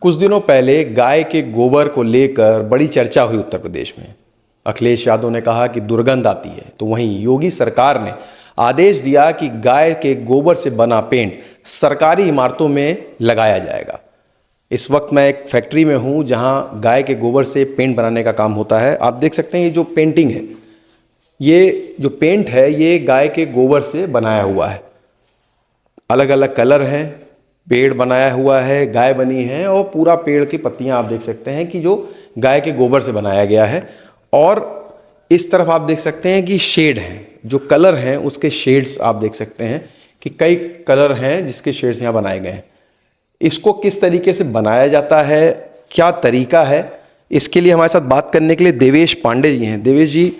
कुछ दिनों पहले गाय के गोबर को लेकर बड़ी चर्चा हुई उत्तर प्रदेश में। अखिलेश यादव ने कहा कि दुर्गंध आती है, तो वहीं योगी सरकार ने आदेश दिया कि गाय के गोबर से बना पेंट सरकारी इमारतों में लगाया जाएगा। इस वक्त मैं एक फैक्ट्री में हूं जहां गाय के गोबर से पेंट बनाने का काम होता है। आप देख सकते हैं ये जो पेंटिंग है, ये जो पेंट है ये गाय के गोबर से बनाया हुआ है। अलग अलग कलर हैं, पेड़ बनाया हुआ है, गाय बनी है और पूरा पेड़ की पत्तियां आप देख सकते हैं कि जो गाय के गोबर से बनाया गया है। और इस तरफ आप देख सकते हैं कि शेड हैं, जो कलर हैं उसके शेड्स आप देख सकते हैं कि कई कलर हैं जिसके शेड्स यहाँ बनाए गए हैं। इसको किस तरीके से बनाया जाता है, क्या तरीका है, इसके लिए हमारे साथ बात करने के लिए देवेश पांडे जी हैं। देवेश जी,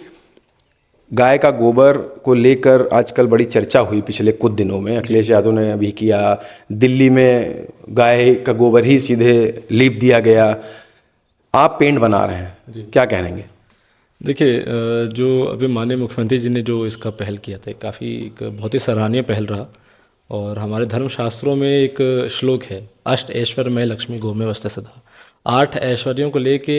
गाय का गोबर को लेकर आजकल बड़ी चर्चा हुई पिछले कुछ दिनों में। अखिलेश यादव ने अभी किया, दिल्ली में गाय का गोबर ही सीधे लीप दिया गया। आप पेंट बना रहे हैं, क्या कहेंगे? देखिए, जो अभी माननीय मुख्यमंत्री जी ने जो इसका पहल किया था, काफ़ी एक बहुत ही सराहनीय पहल रहा। और हमारे धर्मशास्त्रों में एक श्लोक है, अष्ट ऐश्वर्य में लक्ष्मी गौ में वसते सदा। 8 ऐश्वर्यों को लेके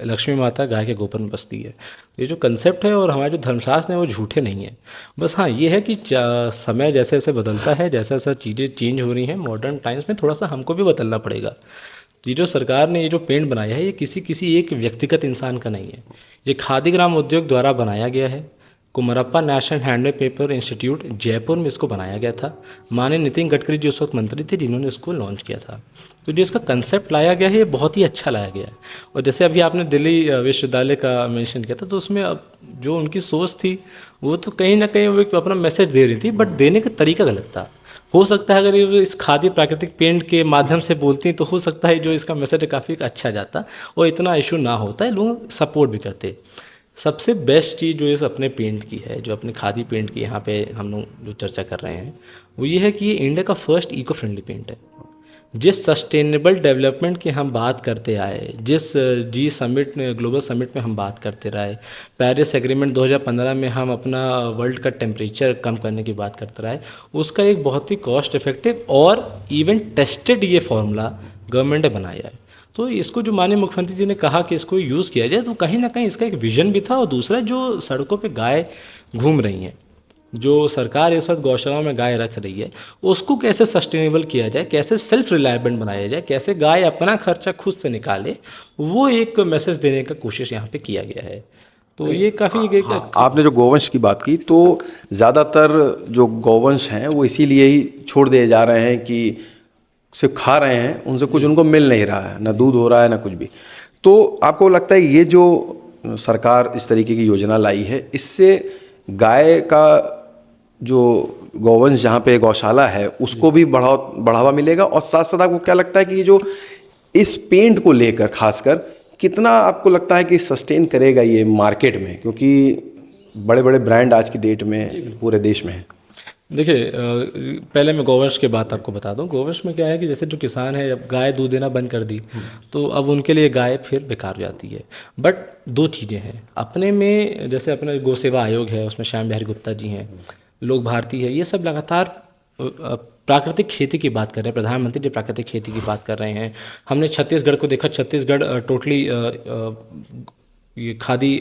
लक्ष्मी माता गाय के गोबर में बसती है। तो ये जो कंसेप्ट है और हमारे जो धर्मशास्त्र हैं वो झूठे नहीं हैं। बस हाँ, ये है कि समय जैसे जैसे बदलता है, जैसा जैसा चीज़ें चेंज हो रही हैं मॉडर्न टाइम्स में, थोड़ा सा हमको भी बदलना पड़ेगा। ये जो सरकार ने ये जो पेंट बनाया है, ये किसी एक व्यक्तिगत इंसान का नहीं है। ये खादी ग्राम उद्योग द्वारा बनाया गया है। Kumarappa national handmade paper institute Jaipur में इसको बनाया गया था। माननीय नितिन गडकरी जी उस वक्त मंत्री थे जिन्होंने इसको लॉन्च किया था। तो जो इसका कंसेप्ट लाया गया है ये बहुत ही अच्छा लाया गया है। और जैसे अभी आपने दिल्ली विश्वविद्यालय का मेंशन किया था, तो उसमें अब जो उनकी सोच थी वो तो कहीं ना कहीं वो एक अपना मैसेज दे रही थी, बट देने का तरीका गलत था। हो सकता है अगर ये इस खादी प्राकृतिक पेंट के माध्यम से बोलती तो हो सकता है जो इसका मैसेज है काफ़ी अच्छा जाता और इतना इशू ना होता है, लोग सपोर्ट भी करते। सबसे बेस्ट चीज़ जो इस अपने पेंट की है, जो अपने खादी पेंट की यहाँ पे हम लोग जो चर्चा कर रहे हैं, वो ये है कि ये इंडिया का फर्स्ट इको फ्रेंडली पेंट है। जिस सस्टेनेबल डेवलपमेंट की हम बात करते आए, जिस जी समिट ग्लोबल समिट में हम बात करते रहे, पेरिस एग्रीमेंट 2015 में हम अपना वर्ल्ड का टेम्परेचर कम करने की बात करते रहे, उसका एक बहुत ही कॉस्ट इफेक्टिव और इवन टेस्टेड ये फार्मूला गवर्नमेंट ने बनाया है। तो इसको जो माननीय मुख्यमंत्री जी ने कहा कि इसको यूज़ किया जाए, तो कहीं ना कहीं इसका एक विजन भी था। और दूसरा, जो सड़कों पे गाय घूम रही हैं, जो सरकार इस वक्त गौशालाओं में गाय रख रही है, उसको कैसे सस्टेनेबल किया जाए, कैसे सेल्फ रिलायबल बनाया जाए, कैसे गाय अपना खर्चा खुद से निकाले, वो एक मैसेज देने का कोशिश यहाँ पे किया गया है। तो ये काफ़ी आपने जो गौवंश की बात की, तो ज़्यादातर जो गौवंश हैं वो इसीलिए ही छोड़ दिए जा रहे हैं कि सिर्फ खा रहे हैं, उनसे कुछ उनको मिल नहीं रहा है, ना दूध हो रहा है ना कुछ भी। तो आपको लगता है ये जो सरकार इस तरीके की योजना लाई है, इससे गाय का जो गौवंश जहाँ पे गौशाला है उसको भी बढ़ावा मिलेगा? और साथ साथ आपको क्या लगता है कि ये जो इस पेंट को लेकर खासकर कितना आपको लगता है कि सस्टेन करेगा ये मार्केट में, क्योंकि बड़े बड़े ब्रांड आज की डेट में पूरे देश में है? देखिए, पहले मैं गोवंश की बात आपको बता दूं। गोवंश में क्या है कि जैसे जो किसान है, अब गाय दूध देना बंद कर दी तो अब उनके लिए गाय फिर बेकार हो जाती है। बट 2 चीज़ें हैं अपने में, जैसे अपना गौ सेवा आयोग है, उसमें श्याम बिहारी गुप्ता जी हैं, लोक भारती है, ये सब लगातार प्राकृतिक खेती की बात कर रहे हैं। प्रधानमंत्री जी प्राकृतिक खेती की बात कर रहे हैं। हमने छत्तीसगढ़ को देखा, छत्तीसगढ़ टोटली ये खादी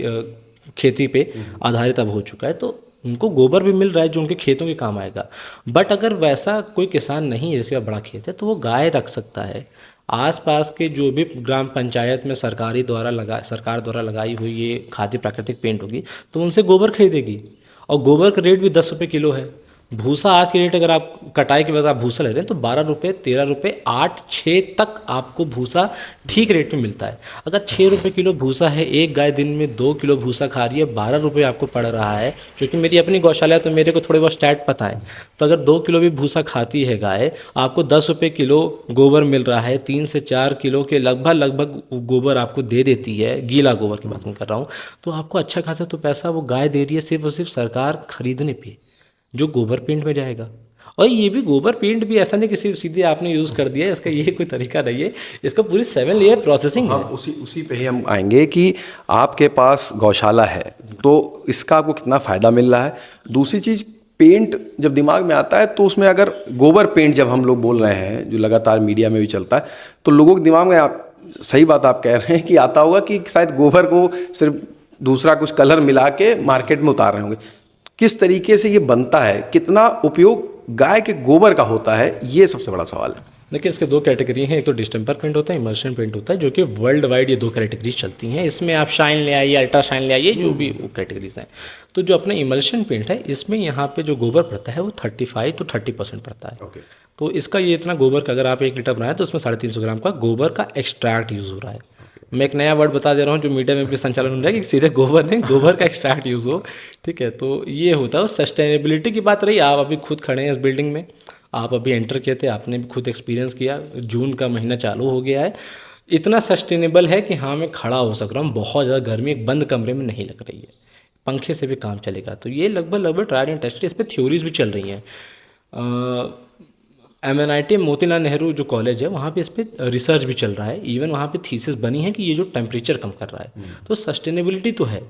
खेती पे आधारित अब हो चुका है। तो उनको गोबर भी मिल रहा है जो उनके खेतों के काम आएगा। बट अगर वैसा कोई किसान नहीं है, जैसे बड़ा खेत है, तो वो गाय रख सकता है। आसपास के जो भी ग्राम पंचायत में सरकार द्वारा लगाई हुई ये खादी प्राकृतिक पेंट होगी, तो उनसे गोबर खरीदेगी। और गोबर का रेट भी 10 रुपये किलो है। भूसा आज के रेट, अगर आप कटाई के बाद आप भूसा ले रहे हैं तो 12 रुपये, 13 रुपये, 8, 6 तक आपको भूसा ठीक रेट में मिलता है। अगर 6 रुपये किलो भूसा है, एक गाय दिन में 2 किलो भूसा खा रही है, 12 रुपये आपको पड़ रहा है। क्योंकि मेरी अपनी गौशाला है तो मेरे को थोड़े बहुत स्टैट पता है। तो अगर 2 किलो भी भूसा खाती है गाय, आपको 10 रुपये किलो गोबर मिल रहा है। 3 से 4 किलो के लगभग गोबर आपको दे देती है, गीला गोबर की बात मैं कर रहा हूँ। तो आपको अच्छा खासा तो पैसा वो गाय दे रही है सिर्फ और सिर्फ सरकार खरीदने पर, जो गोबर पेंट में जाएगा। और ये भी गोबर पेंट भी ऐसा नहीं कि सिर्फ सीधे आपने यूज़ कर दिया, इसका ये कोई तरीका नहीं है। इसका पूरी 7 लेयर प्रोसेसिंग है। उसी पे ही हम आएंगे कि आपके पास गौशाला है तो इसका आपको कितना फ़ायदा मिल रहा है। दूसरी चीज़, पेंट जब दिमाग में आता है तो उसमें अगर गोबर पेंट जब हम लोग बोल रहे हैं, जो लगातार मीडिया में भी चलता है, तो लोगों के दिमाग में सही बात आप कह रहे हैं कि आता होगा कि शायद गोबर को सिर्फ दूसरा कुछ कलर मिला के मार्केट में उतार रहे होंगे। किस तरीके से ये बनता है, कितना उपयोग गाय के गोबर का होता है, ये सबसे बड़ा सवाल है। देखिए, इसके दो कैटेगरी हैं। एक तो डिस्टेम्पर पेंट होता है, इमल्शन पेंट होता है, जो कि वर्ल्ड वाइड ये दो कैटेगरीज चलती हैं। इसमें आप शाइन ले आइए, अल्ट्रा शाइन ले आइए, जो भी वो कैटेगरीज हैं। तो जो अपना इमल्शन पेंट है, इसमें यहाँ पे जो गोबर पड़ता है वो 35 to 30% पड़ता है। तो इसका ये इतना गोबर का अगर आप 1 लीटर बनाए तो उसमें 350 ग्राम का गोबर का एक्सट्रैक्ट यूज़ हो रहा है। मैं एक नया वर्ड बता दे रहा हूँ जो मीडिया में भी संचालन हो रहा है कि सीधे गोबर नहीं, गोबर का एक्सट्रैक्ट यूज़ हो। ठीक है, तो ये होता है। सस्टेनेबिलिटी की बात रही, आप अभी खुद खड़े हैं इस बिल्डिंग में, आप अभी एंटर किए थे, आपने भी खुद एक्सपीरियंस किया, जून का महीना चालू हो गया है, इतना सस्टेनेबल है कि हाँ मैं खड़ा हो सक रहा हूँ। बहुत ज़्यादा गर्मी एक बंद कमरे में नहीं लग रही है, पंखे से भी काम चलेगा। तो ये लगभग ट्रायल एंड टेस्टेड, इस पर थ्योरीज भी चल रही हैं। MNIT मोतीलाल नेहरू जो कॉलेज है वहाँ पे इस पर रिसर्च भी चल रहा है। इवन वहाँ पे थीसिस बनी है कि ये जो टेम्परेचर कम कर रहा है, तो सस्टेनेबिलिटी तो है।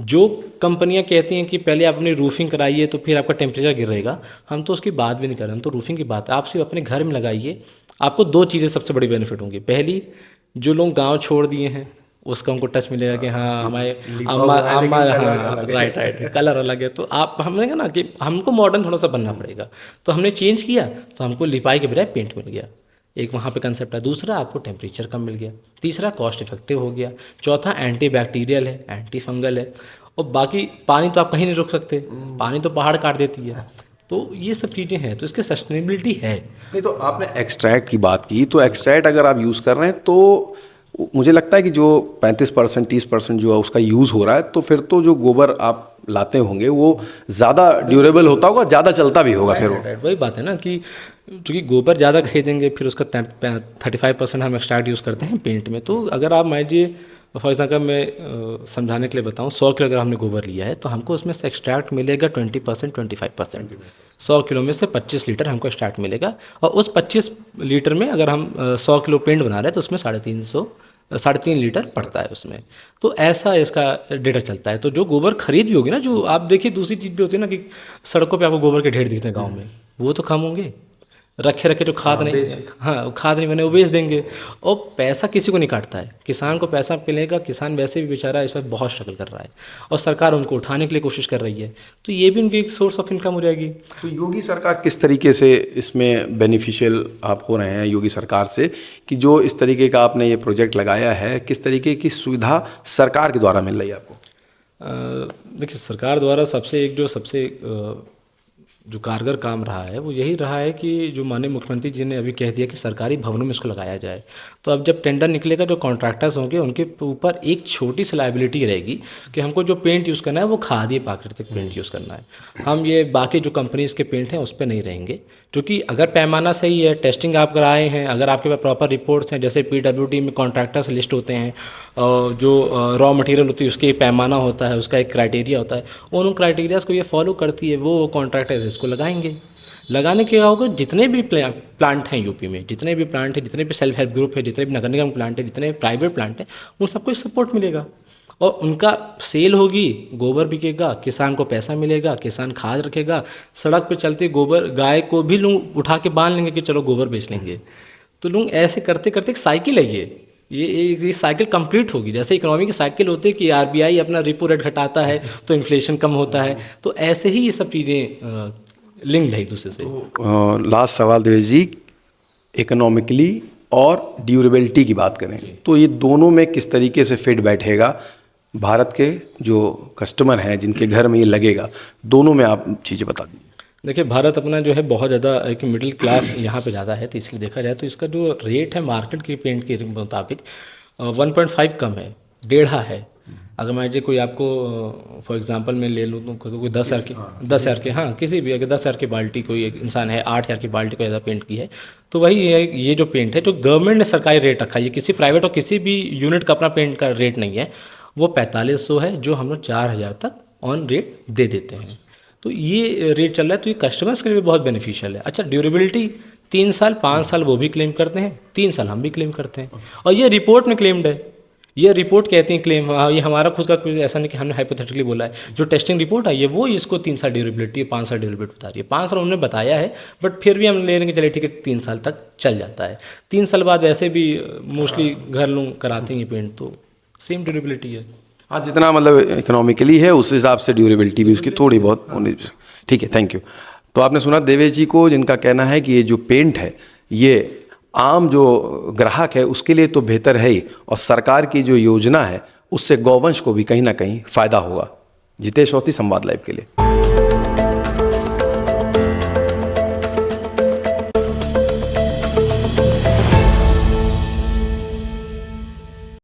जो कंपनियां कहती हैं कि पहले आप अपनी रूफिंग कराइए तो फिर आपका टेम्परेचर गिरेगा, हम तो उसकी बात भी नहीं कर रहे, हम तो रूफिंग की बात है। आप सिर्फ अपने घर में लगाइए, आपको दो चीज़ें सबसे बड़ी बेनिफिट होंगी। पहली, जो लोग गाँव छोड़ दिए हैं उसका हमको टच मिलेगा कि हाँ हमारे अम्मा हाँ राइट कलर अलग है। तो आप हमने कहा ना कि हमको मॉडर्न थोड़ा सा बनना पड़ेगा, तो हमने चेंज किया, तो हमको लिपाई के बजाय पेंट मिल गया। एक वहाँ पे कंसेप्ट है। दूसरा, आपको टेम्परेचर कम मिल गया। तीसरा, कॉस्ट इफेक्टिव हो गया। चौथा, एंटी बैक्टीरियल है, एंटी फंगल है। और बाकी पानी तो आप कहीं नहीं रोक सकते, पानी तो पहाड़ काट देती है। तो ये सब चीज़ें हैं, तो इसकी सस्टेनेबिलिटी है। नहीं, तो आपने एक्सट्रैक्ट की बात की, तो एक्सट्रैक्ट अगर आप यूज़ कर रहे हैं तो मुझे लगता है कि जो 35% 30% जो है उसका यूज़ हो रहा है, तो फिर तो जो गोबर आप लाते होंगे वो ज़्यादा ड्यूरेबल होता होगा, ज़्यादा चलता भी होगा। फिर वही बात है ना कि चूँकि गोबर ज़्यादा खरीदेंगे, फिर उसका 35% हम एक्सट्रैक्ट यूज़ करते हैं पेंट में। तो अगर आप मान लीजिए फॉर एग्जाम्पल मैं समझाने के लिए बताऊँ, 100 किलो अगर हमने गोबर लिया है तो हमको उसमें से एक्सट्रैक्ट मिलेगा 20% 25%। 100 किलो में से 25 लीटर हमको एक्सट्रैक्ट मिलेगा। और उस 25 लीटर में अगर हम 100 किलो पेंट बना रहे हैं तो उसमें 3.5 लीटर पड़ता है उसमें। तो ऐसा इसका डेटा चलता है। तो जो गोबर खरीद भी होगी ना, जो आप देखिए दूसरी चीज़ भी होती है ना कि सड़कों पे आपको गोबर के ढेर दिखते हैं गाँव में, वो तो कम होंगे। रखे जो खाद नहीं, हाँ खाद नहीं बने वो बेच देंगे। और पैसा किसी को नहीं काटता है, किसान को पैसा मिलेगा। किसान वैसे भी बेचारा इस वक्त बहुत स्ट्रगल कर रहा है और सरकार उनको उठाने के लिए कोशिश कर रही है, तो ये भी उनकी एक सोर्स ऑफ इनकम हो जाएगी। तो योगी सरकार किस तरीके से इसमें बेनिफिशियल आप हो रहे हैं योगी सरकार से, कि जो इस तरीके का आपने ये प्रोजेक्ट लगाया है, किस तरीके की सुविधा सरकार के द्वारा मिल रही है आपको? देखिए, सरकार द्वारा सबसे जो कारगर काम रहा है वो यही रहा है कि जो माननीय मुख्यमंत्री जी ने अभी कह दिया कि सरकारी भवनों में इसको लगाया जाए। तो अब जब टेंडर निकलेगा, जो कॉन्ट्रैक्टर्स होंगे उनके ऊपर एक छोटी सी लायबिलिटी रहेगी कि हमको जो पेंट यूज़ करना है वो खादी प्राकृतिक पेंट यूज़ करना है। हम ये बाकी जो कंपनीज़ के पेंट हैं उस पर नहीं रहेंगे, क्योंकि अगर पैमाना सही है, टेस्टिंग आप कराए हैं, अगर आपके पास प्रॉपर रिपोर्ट्स हैं, जैसे PWD में कॉन्ट्रैक्टर्स लिस्ट होते हैं, जो रॉ मटेरियल होती है उसके एक पैमाना होता है, उसका एक क्राइटेरिया होता है, उन क्राइटेरियाज़ को ये फॉलो करती है, वो कॉन्ट्रैक्टर्स इसको लगाएंगे। लगाने के क्या होगा, जितने भी प्लांट हैं यूपी में, जितने भी प्लांट हैं, जितने भी सेल्फ हेल्प ग्रुप है, जितने भी नगर निगम प्लांट है, जितने प्राइवेट प्लांट हैं, उन सबको सपोर्ट मिलेगा और उनका सेल होगी, गोबर बिकेगा, किसान को पैसा मिलेगा, किसान खाद रखेगा। सड़क पे चलते गोबर गाय को भी लोग उठा के बांध लेंगे कि चलो गोबर बेच लेंगे। तो लोग ऐसे करते करते एक साइकिल है ये साइकिल कंप्लीट होगी। जैसे इकोनॉमी की साइकिल होती है कि RBI अपना रेपो रेट घटाता है तो इन्फ्लेशन कम होता है, तो ऐसे ही ये सब चीज़ें लिंक है एक दूसरे से। लास्ट सवाल देवेश जी, इकोनॉमिकली और ड्यूरेबिलिटी की बात करें तो ये दोनों में किस तरीके से फिट बैठेगा भारत के जो कस्टमर हैं जिनके घर में ये लगेगा, दोनों में आप चीज़ें बता दीजिए। देखिए, भारत अपना जो है बहुत ज़्यादा एक मिडिल क्लास यहाँ पे ज़्यादा है, तो इसलिए देखा जाए तो इसका जो रेट है मार्केट के पेंट के मुताबिक 1.5 कम है, 1.5 है। अगर मान लीजिए कोई आपको फॉर एग्जांपल मैं ले लूँ तो कोई 10,000 की हाँ किसी भी अगर 10,000 की बाल्टी कोई एक इंसान है 8,000 की बाल्टी को ऐसा पेंट की है, तो वही ये जो पेंट है जो गवर्नमेंट ने सरकारी रेट रखा है, ये किसी प्राइवेट और किसी भी यूनिट का अपना पेंट का रेट नहीं है, वो 4500 है, जो हम लोग 4,000 तक ऑन रेट दे देते हैं। तो ये रेट चल रहा है, तो ये कस्टमर्स के लिए भी बहुत बेनिफिशियल है। अच्छा, ड्यूरेबिलिटी 3 साल 5 साल वो भी क्लेम करते हैं, 3 साल हम भी क्लेम करते हैं, और ये रिपोर्ट में क्लेम्ड है। ये रिपोर्ट कहती है क्लेम, हाँ ये हमारा खुद का कुछ ऐसा नहीं कि हमने हाइपोथेटिकली बोला है। जो टेस्टिंग रिपोर्ट आई है वो इसको 3 साल ड्यूरेबिलिटी, 5 साल ड्यूरेबिलिटी बता रही है। 5 साल उन्होंने बताया है, बट फिर भी हम ले लेंगे चलिए ठीक है 3 साल तक चल जाता है। 3 साल बाद वैसे भी मोस्टली घर लोग कराते हैं पेंट, तो सेम ड्यूरेबिलिटी है। हाँ, जितना मतलब इकोनॉमिकली है उस हिसाब से ड्यूरेबिलिटी भी उसकी थोड़ी बहुत होनी। ठीक है, थैंक यू। तो आपने सुना देवेश जी को, जिनका कहना है कि ये जो पेंट है ये आम जो ग्राहक है उसके लिए तो बेहतर है ही, और सरकार की जो योजना है उससे गौवंश को भी कहीं ना कहीं फ़ायदा होगा। जितेश अवस्थी, संवाद लाइव के लिए।